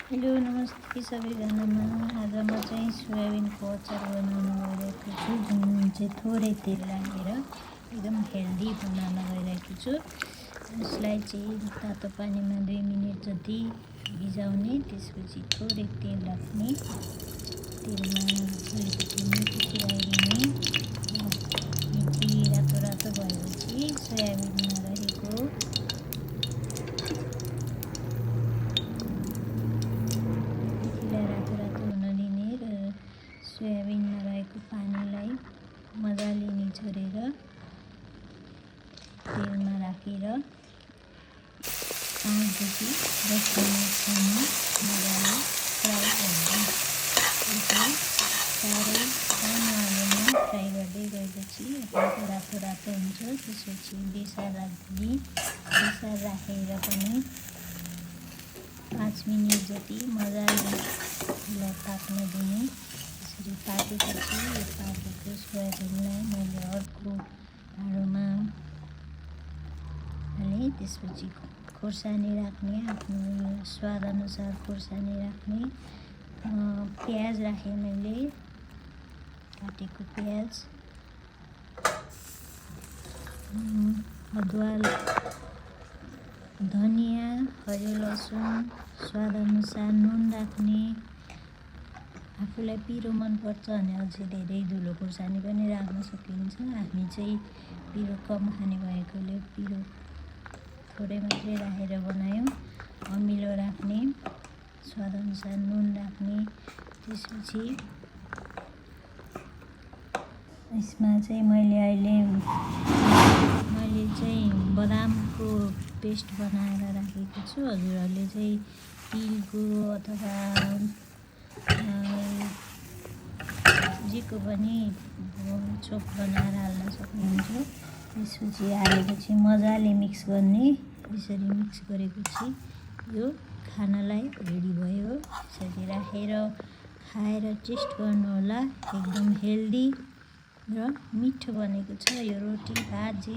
Hello नमस्ते सबैजनामा। आज म चाहिँ सोयाबिनको अचार बनाउन गइरहेको छु, जुन चाहिँ थोरै तेल लागेर एकदम हेल्दी बनाउन गइरहेको छु। यसलाई चाहिँ तातो पानीमा 2 मिनेट जति भिजाउने, त्यसपछि थोरै तेल राख्ने, तेलमा अलिकति मेथी खिराइदिने। मेथी रातो रातो भएपछि सोयाबिनमा रहेको सोयाबिनमा रहेको पानीलाई मजाले निचोरेर तेलमा राखेर 5 देखि 10 मिनटसम्म मजाले फ्राई गर्ने। यसलाई साह्रै सानो आगोमा फ्राई गर्दै गएपछि हल्का रातो रातो हुन्छ। त्यसपछि बेसार राख्ने, बेसार राखेर पनि 5 मिनट जति मजाले यसलाई पाक्न दिने। यसरी पाकेपछि यो पाकेको सोयाबिनलाई मैले अर्को भाँडोमा हालेँ। त्यसपछि खोर्सानी राख्ने, आफ्नो स्वादअनुसार खोर्सानी राख्ने। प्याज राखेँ मैले, काटेको प्याज, अदुवा, धनियाँ, हरियो लसुन, स्वादअनुसार नुन राख्ने। आफूलाई पिरो मनपर्छ भने अझै धेरै धुलो खोर्सानी पनि राख्न सकिन्छ। हामी चाहिँ पिरो कम खाने भएकोले पिरो थोरै मात्रै राखेर बनायौँ। अमिलो राख्ने, स्वादअनुसार नुन राख्ने। त्यसपछि यसमा चाहिँ मैले चाहिँ बदामको पेस्ट बनाएर राखेको छु। हजुरहरूले चाहिँ तिलको अथवा जेको पनि चोक बनाएर हाल्न सक्नुहुन्छ। त्यसपछि हालेपछि मजाले मिक्स गर्ने। यसरी मिक्स गरेपछि यो खानालाई रेडी भयो। यसरी राखेर खाएर टेस्ट गर्नुहोला। एकदम हेल्दी र मिठो बनेको छ। यो रोटी भात जे